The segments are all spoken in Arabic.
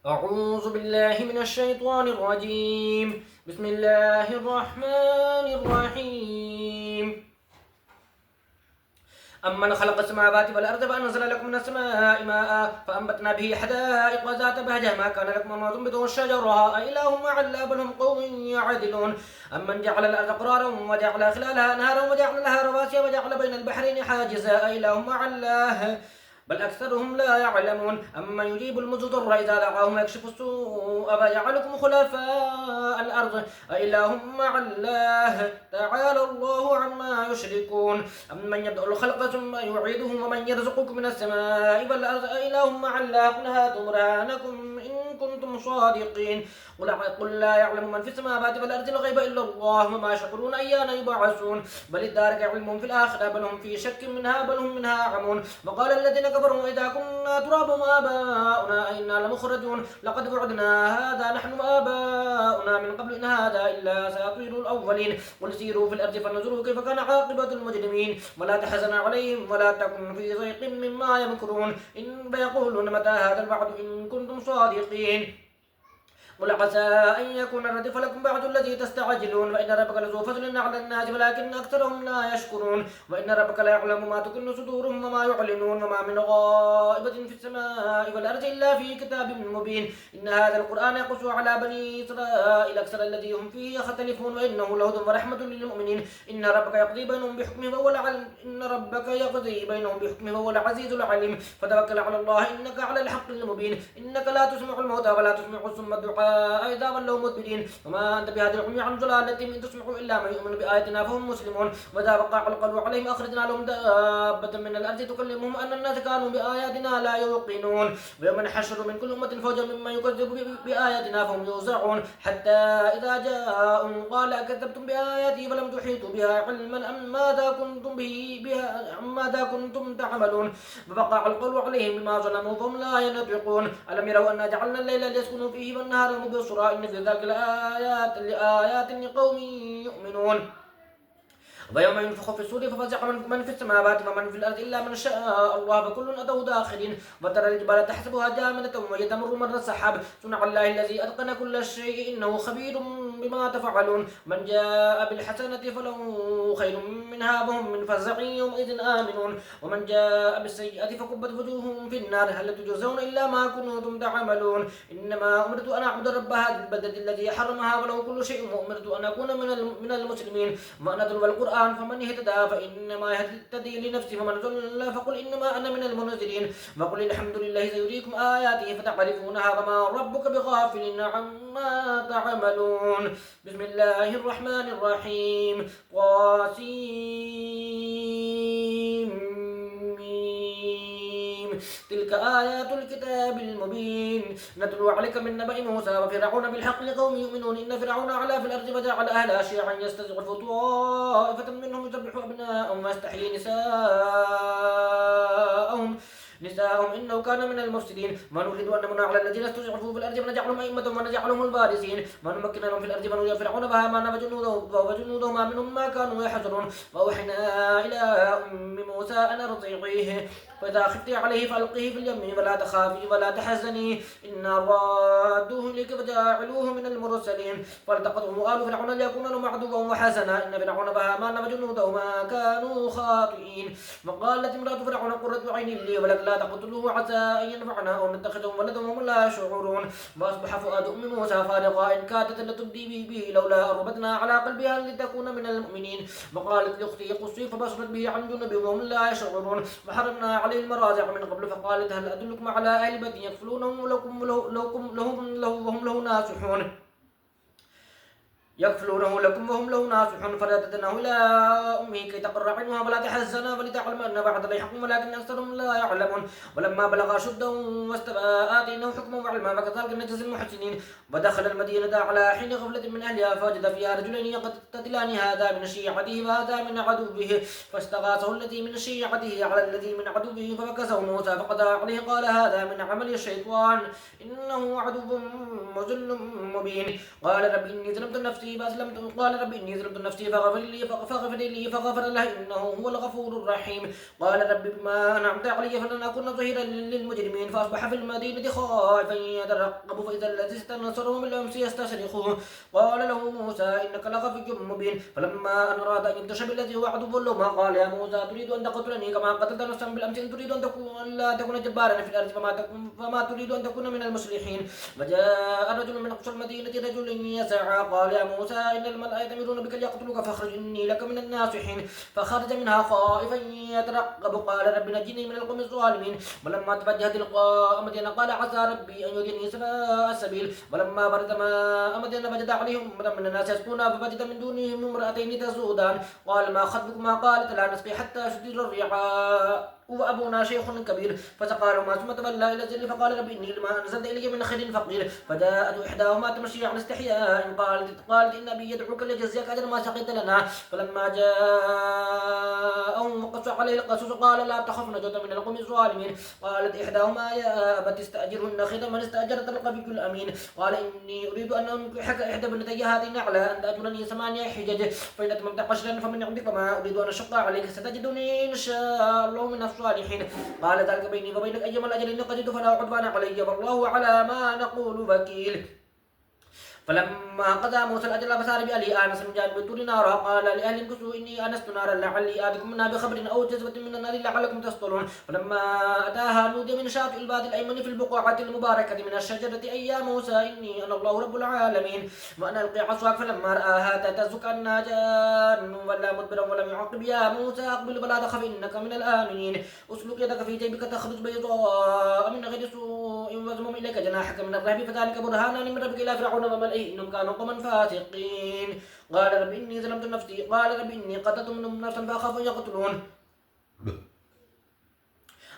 أعوذ بالله من الشيطان الرجيم. بسم الله الرحمن الرحيم. أمن خلق السماوات والأرض فأنزل لكم من السماء ماء فأنبتنا به حدائق ذات بهجة ما كان لكم أن تنبتوا الشجرة أإله مع الله بل هم قوم يعدلون. أمن جعل الأرض قرارا وجعل خلالها أنهارا وجعل لها رواسي وجعل بين البحرين حاجزا أإله مع الله بل أكثرهم لا يعلمون. أمن يجيب المضطر إذا دعاه ويكشف السوء فيجعلكم خلفاء الأرض أإله مع الله تعالى الله عما يشركون. أمن يبدأ الخلق ثم يعيده ومن يرزقكم من السماء والأرض أإله مع الله قل هاتوا برهانكم إن كنتم صادقين. قل لا يعلم من في السماوات والأرض الغيب إلا الله وما يشعرون أيان يبعثون. بل ادارك علمهم في الآخرة بل هم في شك منها بل هم منها عمون. وقال الذين كفروا إذا كنا ترابا وآباؤنا أئنا لمخرجون لقد وعدنا هذا نحن وآباؤنا من قبل إن هذا إلا أساطير الأولين. قل سيروا في الأرض فانظروا كيف كان عاقبة المجرمين ولا تحزن عليهم ولا تكن في ضيق مما يمكرون إن يقولون متى هذا الوعد إن كنتم صادقين. قل عسى أن يكون ردف لكم بعض الذي تستعجلون وإن ربك لذو فضل على الناس ولكن أكثرهم لا يشكرون. وإن ربك لا يعلم ما تكن صدورهم وما يعلنون وما من غائبة في السماء والأرض إلا في كتاب مبين. إن هذا القرآن يقص على بني إسرائيل أكثر الذي هم فيه يختلفون وإنه لهدى ورحمة للمؤمنين. إن ربك يقضي بينهم بحكمه وهو العزيز العليم. فتوكل على الله إنك على الحق المبين. إنك لا تسمع الموتى ولا تسمع الصم الدعاء إذا ولوا مدبرين وما أنت بهذه العمي عن ضلالتهم إن تسمع إلا من يؤمن بآياتنا فهم مسلمون. وإذا وقع القول عليهم أخرجنا لهم دابة من الأرض تكلمهم أن الناس كانوا بآياتنا لا يوقنون. ويوم نحشر من كل أمة فوجا ممن يكذب بآياتنا فهم يوزعون حتى إذا جاءوا قال أكذبتم بآياتي فلم تحيطوا بها علما أم ماذا كنتم تعملون. فوقع القول عليهم بما ظلموا فهم لا ينطقون. ألم يروا أنا جعلنا الليل ليسكنوا فيه والنهار مبصرا إن في ذلك لآيات لقوم يؤمنون. ويوم ينفخ في الصور ففزع من في السماوات ومن في الأرض إلا من شاء الله فكل أتوا داخلين. وترى الجبال تحسبها جامدة وهي تمر مر السحاب صنع الله الذي أتقن كل شيء إنه خبير بما تفعلون. من جاء بالحسنة فله خير منها وهم من فزع يومئذ آمنون. ومن جاء بالسيئة فكبت وجوههم في النار هل تجزون إلا ما كنتم تعملون. إنما أمرت أن أعبد رب هذه البلدة الذي حرمها وله كل شيء وأمرت أن أكون من المسلمين. وأن أتلو القرآن فمن اهتدى فإنما يهتدي لنفسه ومن ضل فقل إنما أنا من المنذرين. وقل الحمد لله سيريكم آياته فتعرفونها وما ربك بغافل عما تعملون. بسم الله الرحمن الرحيم. قاسم تلك آيات الكتاب المبين نتلو عليك من نبأ موسى وفرعون بالحق لقوم يؤمنون. إن فرعون علا في الأرض وجعل أهلها شيعا يستضعف طائفة منهم يذبح أبناءهم ويستحيي نساءهم إنه كان من المفسدين. ما نريد أن نمن على الذين استضعفوا في الأرض ونجعلهم أئمة ونجعلهم الوارثين. ما نمكن لهم في الأرض ونري فرعون وهامان وجنودهما منهم ما كانوا يحذرون. وأوحينا إلى أم موسى أن أرضعيه فإذا خفت عليه فألقيه في اليم ولا تخافي ولا تحزني إنا رادوه إليك فجاعلوه من المرسلين. فالتقطه آل فرعون ليكون لهم عدوا وحسنا إن فرعون وهامان وجنودهما كانوا خاطئين. وقالت امرأة فرعون قرة عين لي ولك لا تقتلوه عسى أن ينفعنا أو نتخذهم ولدا وهم لا يشعرون. وأصبح فؤاد أم موسى فارغا إن كادت لتبدي به لولا أربتنا على قلبها لتكون من المؤمنين. وقالت لأختي قصي فبصرت به عن جنب وهم لا يشعرون. وحرمنا عليه المراجع من قبل فقالت هل أدلكم على أهل بيت يكفلونه وهم له ناصحون لكم وهم له ناصحون. فرددناه إلى أمه كي تقر عينها ولا تحزن ولتعلم أن بعد الله حكم ولكن أكثرهم لا يعلمون. ولما بلغ أشده واستوى آتيناه حكما وعلما وكذلك نجزي المحسنين. ودخل المدينة على حين غفلة من أهلها فوجد فيها رجلين يقتتلان هذا من شيعته وهذا من عدوه فاستغاثه الذي من شيعته على الذي من عدوه فمكثه موسى فقضى عليه قال هذا من عمل الشيطان إنه عدو مضل مبين. قال رب إني ظلمت نفسي نفسي فأسلمت. قال رب إني ظلمت نفسي فاغفر لي فغفر له إنه هو الغفور الرحيم. قال رب بما أنعمت علي فلن أكون ظهيرا للمجرمين. فأصبح في المدينة خائفا يترقب فإذا الذي استنصره من الأمس يستصرخه. قال له موسى إنك لغفي مبين. فلما أن أراد أن يبطش بالذي هو عدو لهما قال يا موسى تريد أن تقتلني كما قتلت نفسا بالأمس إن تريد أن لا تكون جبارا في الأرض فما تريد أن تكون من المصلحين. وجاء رجل من أقصى المدينة رجل يسعى قال يا موسى إن الملأ يأتمرون بك ليقتلوك فاخرج إني لك من الناصحين. فخرج منها خائفا يترقب قال رب نجني من القوم الظالمين. ولما توجه تلقاء مدين قال عسى ربي أن يهديني سواء السبيل. ولما برد ماء مدين وجد عليهم أمة من الناس يسقون فوجد من دونهم امرأتين تذودان. قال ما خطبكما قالت لا نسقي حتى يصدر الرعاء وأبونا شيخ كبير. فسقى لهما ثم تولى إلى الظل فقال رب إني لما أنزلت إلي من خير فقير. فجاءت إحداهما تمشي على استحياء قالت إن أبي يدعوك ليجزيك أجر ما سقيت لنا. فلما جاءهم وقص عليه القصص قال لا تخف نجوت من القوم الظالمين. قالت إحداهما يا أبت استأجره إن خير من استأجرت القوي الأمين. قال إني أريد أن أنكحك إحدى ابنتي هاتين على أن تأجرني 8 حجج فإن أتممت 10 فمن عندك فما أريد أن أشق عليك ستجدني إن شاء الله من الصالحين. قال ذلك بيني وبينك أيما الأجلين قد فلا عدوان علي والله على ما نقول وكيل. فلما قضى موسى الأجل فسار بأهله آنس من جانب الطور نارا قال لأهلهم كثوا إني آنست نارا لعلي آتيكم منها بخبر أو جذوة من النار لعلكم تصطلون. فلما أتاها نودي من شاطئ الوادي الأيمن في البقعة المباركة من الشجرة أي يا موسى إني أنا الله رب العالمين. وأن ألقي عصاك فلما رآها تهتز كأنها جان ولا مدبرا ولم يعقب يا موسى أقبل ولا تخف إنك من الآمنين. أسلك يدك في جيبك تخرج بيضاء من غير سوء واضمم إليك جناحك من الرهب فذلك برهانان من ربك إلى فرعون وملئه إنهم كانوا قوما فاسقين. قال رب إني ظلمت نفسي قال رب إني قتلت منهم نفسا فأخاف أن يقتلون.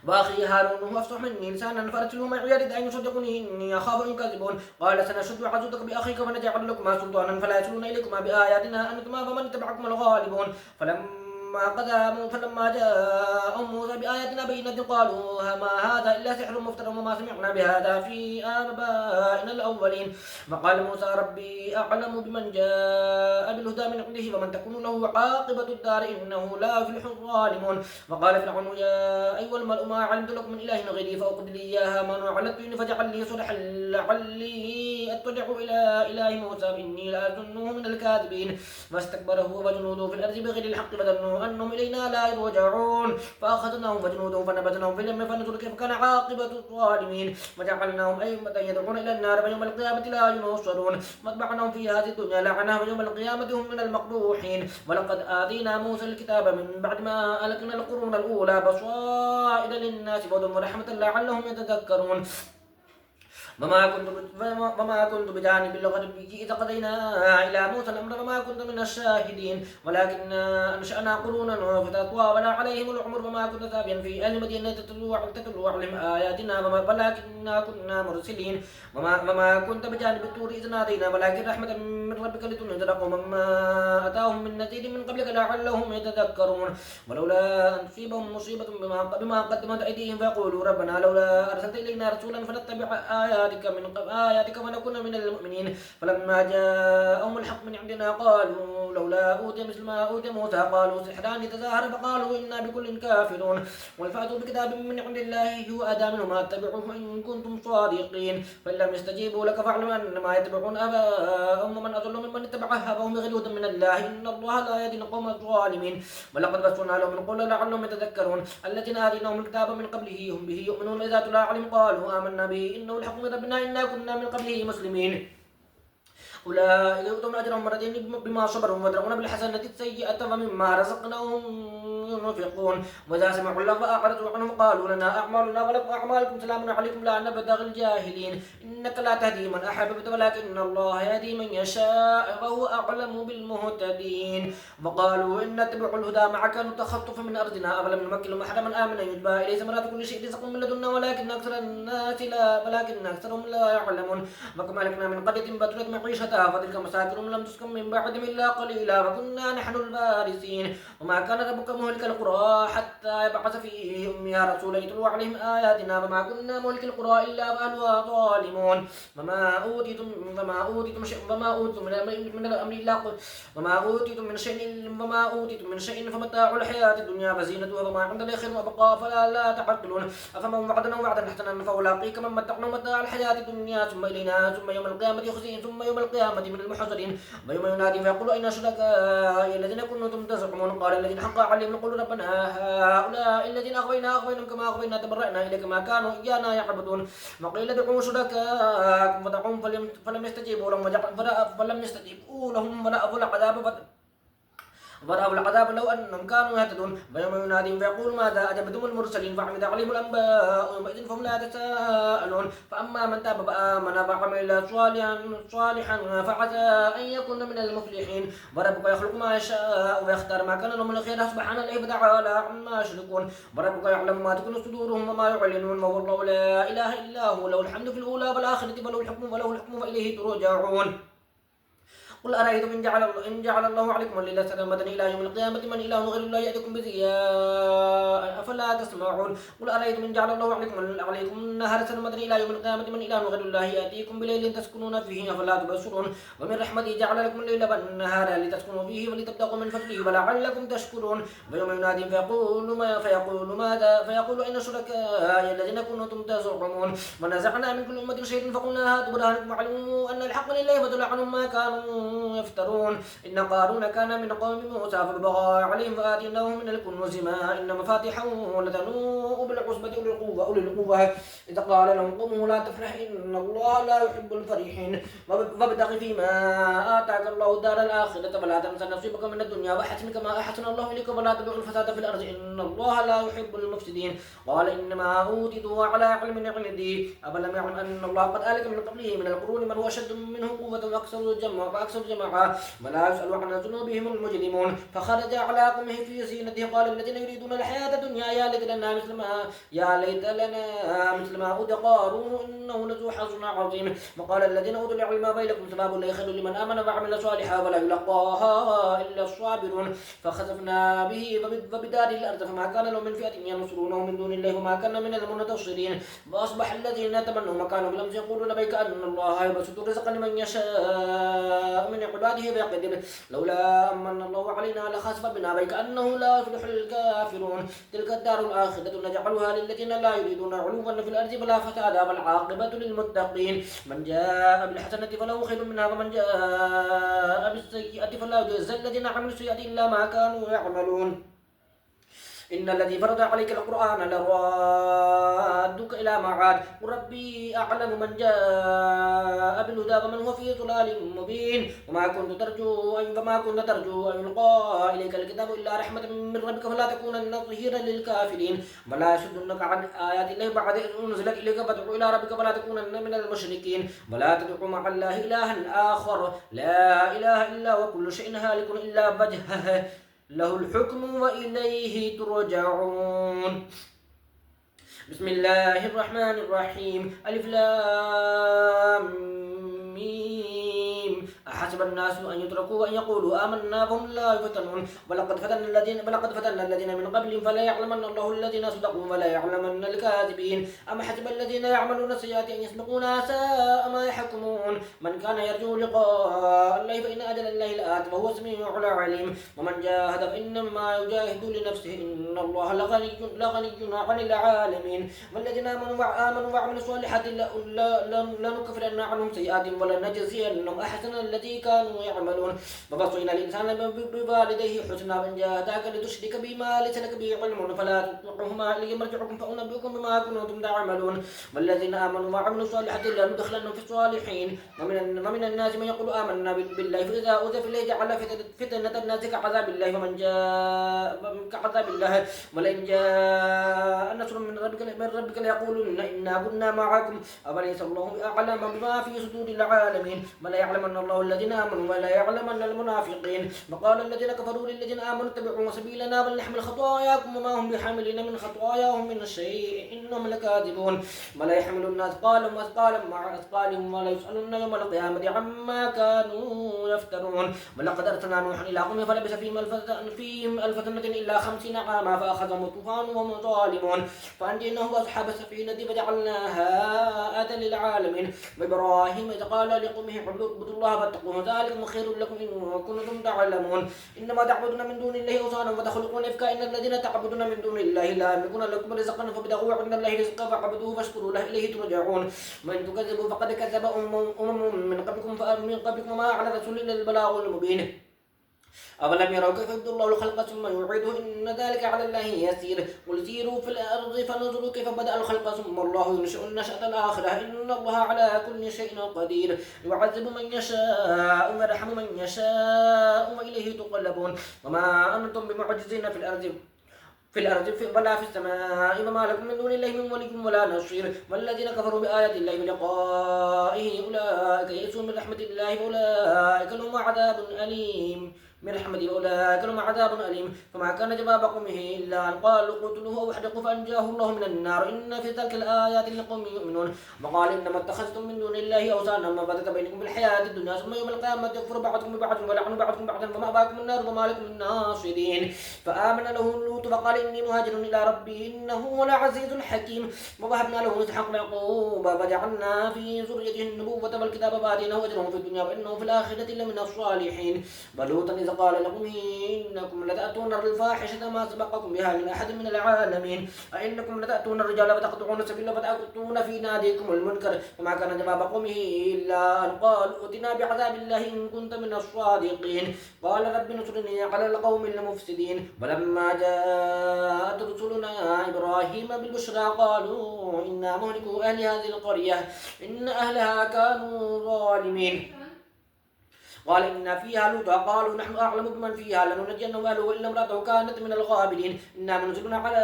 وأخي هارون هو أفصح مني لسانا فأرسله معي يرد أن يصدقني إني أخاف أن يكذبون. قال سنشد عضدك بأخيك ونجعل لكما سلطانا فلا يصلون إليكما بآياتنا أنتما فمن اتبعكما الغالبون. فلما جاءهم موسى بآياتنا بينات قالوا ما هذا إلا سحر مفترى وما سمعنا بهذا في آبائنا الأولين. فقال موسى ربي أعلم بمن جاء بالهدى من عنده ومن تكون له عاقبة الدار إنه لا يفلح الظالمون. وقال فرعون يا أيها الملأ ما علمت لكم من إله غيري فأوقد لي يا هامان على الطين فاجعل لي صلحا لعلي أطلع إلى إله موسى إني لأظنه من الكاذبين. فاستكبر هو وجنوده في الأرض بغير الحق فظنوا أنهم إلينا لا يرجعون. فأخذناهم وجنودهم فنبذناهم في اليم فنظر كيف كان عاقبة الظالمين. وجعلناهم أئمة يدعون إلى النار ويوم القيامة لا ينصرون. واتبعناهم في هذه الدنيا لعنة ويوم القيامة هم من المقبوحين. ولقد آتينا موسى الكتاب من بعد ما أهلكنا القرون الأولى بصائر للناس وهدى ورحمة لعلهم يتذكرون. وما كنت بجانب الغرب إذ قضينا إلى موسى الأمر وما كنت من الشاهدين ولكن أنشأنا قرونا فتطاول عليهم العمر وما كنت ثابيا في أهل مدينة تتلو عليهم آياتنا ولكننا كنا مرسلين. وما كنت بجانب الطور إذ نادينا ولكن رحمة من ربك لتنذر قوما ما أتاهم من نذير من قبلك لعلهم يتذكرون. ولولا أن تصيبهم مصيبة بما قدمت أيديهم فيقولوا ربنا لولا أرسلت إلينا رسولا فنتبع آياتك ونكون من المؤمنين. فلما جاءهم الحق من عندنا قالوا لولا أوتي مثل ما أوتي موسى قالوا سحران تظاهر فقالوا إنا بكل كافرون. ولفأتوا بكتاب من عند الله هو أهدى منهما اتبعوه إن كنتم صادقين. فإن لم يستجيبوا لك فاعلم أنما يتبعون آباءهم ومن أضل ممن اتبع هواهم بغير هدى من الله إن الله لا يهدي القوم الظالمين. ولقد بثنا لهم القول لعلهم يتذكرون. الذين آتيناهم الكتاب من قبله هم به يؤمنون إذا تلا عليهم قالوا آمنا به إنه الحق من ربنا إنا كنا من قبله مسلمين. أولئك يؤتون أجرهم مرتين بما صبروا ويدرؤون بالحسنة السيئة ومما رزقناهم ينفقون. وإذا سمعوا اللغو أعرضوا عنه قالوا لنا أعمالنا ولكم أعمالكم سلام عليكم لا نبتغي الجاهلين. إنك لا تهدي من أحببت ولكن الله يهدي من يشاء وهو أعلم بالمهتدين. وقالوا إن نتبع الهدى معك نتخطف من أرضنا أولم نمكن لهم حرما آمنا يجبى إليه ثمرات كل شيء رزقا من لدنا ولكن أكثرهم لا يعلمون. وكما أهلكنا من قرية بطلت معيشتها شتى فتلك مساكنهم لم تسكن من بعدهم إلا قليلا وكنا نحن الوارثين وما كان ربك مهلك القرى حتى يبعث في أمها رسولا يتلو عليهم آياتنا وما كنا مهلك القرى إلا وأهلها ظالمون وما أوتيتم من الأمر إلا وما أوتيتم من شيء فمتاع الحياة الدنيا وزينتها وما عند الله خير وأبقى فلا لا تعقلون أفمن وعدنا وعدا حسنا فألاقيك من متعنا متاع الحياة الدنيا ثم إلينا ثم يوم القيامة يخزيهم ثم يوم القيامة من المحضرين ويوم ينادي فيقول أين شركائي الذين كنتم تزعمون قال الذين حق عليهم القول ربنا هؤلاء الذين أغويناهم كما أغوينا تبرأنا إليك ما كانوا إيانا يعبدون وقيل ادعوا شركاءكم فدعوهم فلم يستجيبوا لهم ولأبوا العذاب لو أنهم كانوا يهتدون ويوم يناديهم فيقول ماذا أجبتم المرسلين فعمد عليهم الأنباء يومئذ فهم لا يتساءلون فأما من تاب فآمن وعمل صالحا فعسى أن يكون من المفلحين وربك يخلق ما يشاء ويختار ما كان لهم الخير سبحان الله وتعالى عما يشركون وربك يعلم ما تكون صدورهم وما يعلنون وهو الله لا إله إلا هو له الحمد في الأولى والآخرة وله الحكم وإليه ترجعون قل أرأيتم إن جعل الله عليكم الليل سرمدا إلى يوم القيامة من إله غير الله يأتيكم بضياء أفلا تسمعون قل أرأيتم إن جعل الله عليكم النهار سرمدا إلى يوم القيامة من إله غير الله يأتيكم بليل تسكنون فيه أفلا تبصرون ومن رحمته جعل لكم الليل والنهار لتسكنوا فيه ولتبتغوا من فضله ولعلكم تشكرون ويوم ينادي فيقول أين شركائي الذين كنتم تزعمون ونزعنا من كل أمة شيئا فقلنا هاتوا برهانكم وعلموا أن الحق لله وضل عنهم ما كانوا يفترون إن قارون كان من قوم موسى فبغى عليهم فآتيناه من الكنوز ما إن مفاتحه لتنوء بالعصبة أولي القوة إذ قال لهم قومه لا تفرح إن الله لا يحب الفرحين وابتغ فيما آتاك الله الدار الآخرة ولا تنس نصيبك من الدنيا وأحسن كما أحسن الله إليك ولا تبغ الفساد في الأرض إن الله لا يحب المفسدين قال إنما أوتيته على علم عندي أفلم يعلم أن الله قد أهلك من قبله من القرون من هو أشد منه قوة وأكثر جمعا ولا يسأل عن ذنوبهم المجرمون فخرج على قومه في زينته قال الذين يريدون الحياة الدنيا يا ليت لنا مثل ما أوتي قارون إنه لذو حظ عظيم وقال الذين أوتوا العلم ويلكم ثواب الله خير لمن آمن وعمل صالحا ولا يلقاها إلا الصابرون فخسفنا به وبداره الأرض فما كان له من فئة ينصرونه من دون الله وما كان من المنتصرين وأصبح الذين تمنوا مكانه بالأمس يقولون لبيك أن الله يبسط الرزق لمن يشاء من عباده بيقدر لولا أمن الله علينا لخسف بنا بك أنه لا يفلح الكافرون تلك الدار الآخرة نجعلها للذين لا يريدون علوا في الأرض ولا فسادا والعاقبة للمتقين من جاء بالحسنة فله خير منها ومن جاء بالسيئة فلا يجزى الذين عملوا السيئة إلا ما كانوا يعملون إن الذي فرض عليك القرآن لرادك إلى معاد ربي أعلم من جاء بالهدى ومن هو في ضلال مبين وما كنت ترجو أن يلقى إليك الكتاب إلا رحمة من ربك فلا تكونن ظهيرا للكافرين ولا يصدنك عن آيات الله بعد إذ أنزلت إليك فادع إلى ربك فلا تكونن من المشركين ولا تدع مع الله إلها آخر لا إله إلا هو كل شيء هالك إلا وجهه له الحكم وإليه ترجعون بسم الله الرحمن الرحيم ألف لام ميم أحسب الناس أن يتركوا أن يقولوا آمنا وهم لا يفتنون ولقد فتنا الذين من قبلهم فلا يعلمن الله الذين صدقوا ولا يعلمن الكاذبين أم حسب الذين يعملون السيئات أن يسبقونا ساء ما يحكمون من كان يرجو لقاء الله فإن أجل الله لآت وهو السميع العليم ومن جاهد فإنما يجاهد لنفسه إن الله لغني عن العالمين والذين آمنوا وعملوا الصالحات لنكفرن عنهم سيئات ولنجزينهم أحسن الذي كانوا يعملون ووصينا الإنسان بوالديه حسنا من جاهداك لتشرك بما ليس لك به علم فلا تطعهما إلي مرجعكم فأنبئكم بما كنتم تعملون والذين آمنوا وعملوا الصالحات لندخلنهم في الصالحين ومن الناس من يقول آمنا بالله فإذا أوذي في الله جعل فتنة الناس كعذاب الله ومن جاء كعذاب الله ولئن جاء نصر من ربك ليقولن إنا كنا معكم أوليس الله أعلم بما في صدور العالمين ولا يعلمن الله الذين آمنوا ولا يعلمن المنافقين. وقال الذين كفروا للذين آمنوا اتبعوا سبيلنا بل نحمل خطاياكم وما هم بحاملين من خطاياهم من شيء إنهم لكاذبون. ولا يحملن أثقالهم وأثقالا مع أثقالهم ولا يسألن يوم القيامة عما كانوا يفترون. ولقد أرسلنا نوحا إلى قومه فلبث فيهم ألف سنة إلا 50 عاما فأخذهم الطوفان وهم ظالمون فأنجيناه وأصحاب السفينة فجعلناها آية للعالمين. وإبراهيم إذ قال لقومه اعبدوا الله فاتقوه ذلكم خير لكم إن كنتم تعلمون. إنما تعبدون من دون الله أوثانا وتخلقون إفكا إن الذين تعبدون من دون الله لا يملكون لكم رزقا فابتغوا عند الله رزقا فاعبدوه فاشكروا له إليه ترجعون. وإن تكذبوا فقد كذب من قبلكم وما على الرسول إلا البلاغ المبين. أولم يروا كيف يبدأ الله الخلق ثم يعيده إن ذلك على الله يسير. قل سيروا في الأرض فانظروا كيف بدأ الخلق ثم الله ينشئ النشأة الآخرة إن الله على كل شيء قدير. يعذب من يشاء ويرحم من يشاء وإليه تقلبون. وما أنتم بمعجزين في الأرض ولا في السماء وما لكم من دون الله من ولي ولا نصير. والذين كفروا بآيات الله بلقائه أولئك يئسوا من رحمة الله وأولئك لهم عذاب أليم فما كان جواب قومه إلا أن قالوا اقتلوه أو احرقوه فأنجاه الله من النار إن في ذلك الآيات لقوم يؤمنون. وقال إنما اتخذتم من دون الله أوثانا مودة بينكم بالحياة الدنيا ثم يوم القيامة يكفر بعضكم ببعض ويلعن بعضكم بعضا فمأواكم النار وما لكم من ناصرين. فآمن له لوط فقال إني مهاجر إلى ربي إنه هو العزيز الحكيم. ووهبنا له إسحاق ويعقوب وجعلنا في ذريته النبوة والكتاب وآتيناه أجره في الدنيا وإنه في الآخرة لمن الصالحين. ولوطا إذ قال لهم إنكم لتأتون الفاحشة ما سبقكم بها من أحد من العالمين أئنكم لتأتون الرجال فتقطعون السبيل وتأتون في ناديكم المنكر. فما كان جواب قومه إلا أن قالوا ائتنا بعذاب الله إن كنت من الصادقين. قال رب انصرني على القوم المفسدين. ولما جاءت رسلنا إبراهيم بالبشرى قالوا إنا مهلكو أهل هذه القرية إن أهلها كانوا ظالمين. قال إن فيها لوطا قالوا نحن أعلم بمن فيها لننجينه وأهله إلا امرأته كانت من الغابرين إنا منزلنا على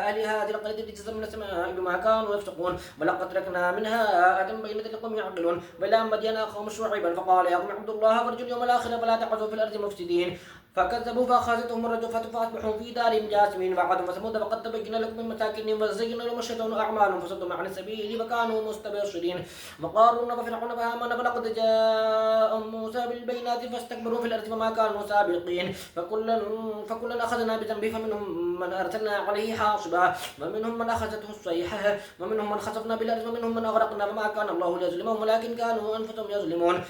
أهل هذه القرية رجزا من السماء بما كانوا يفسقون. ولقد تركنا منها آية بينة لقوم يعقلون. وإلى مدين أخاهم شعيبا فقال يا قوم اعبدوا الله وارجوا اليوم الآخر فلا تعثوا في الأرض مفسدين. فكذبوا فأخذتهم الرجفة فأصبحوا في دارهم جاثمين. وعاد وثمود فقد تبين لكم من مساكنهم وزين لهم الشيطان أعمالهم فصدوا عن السبيل وكانوا مستبصرين. وقارون وفرعون وهامان ولقد جاءهم موسى بالبينات فاستكبروا في الأرض وما كانوا سابقين. فكلا أخذنا بذنبه فمنهم من أرسلنا عليه حاصبا ومنهم من أخذته الصيحة ومنهم من خسفنا بالأرض ومنهم من أغرقنا وما كان الله ليظلمهم ولكن كانوا أنفسهم يظلمون.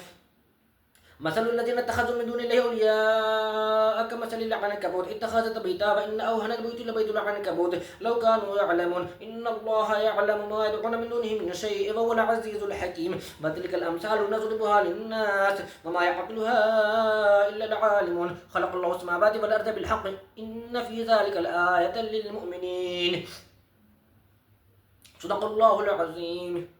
مثل الذين اتخذوا من دون الله أولياء كمثل العنكبوت اتخذت بيتا وإن أوهن البيوت لبيت العنكبوت لو كانوا يعلمون إن الله يعلم ما يدعون من دونه من شيء وهو العزيز الحكيم. وتلك الأمثال نضربها للناس وما يعقلها إلا العالمون. خلق الله السماوات والأرض بالحق إن في ذلك لآية للمؤمنين. صدق الله العظيم.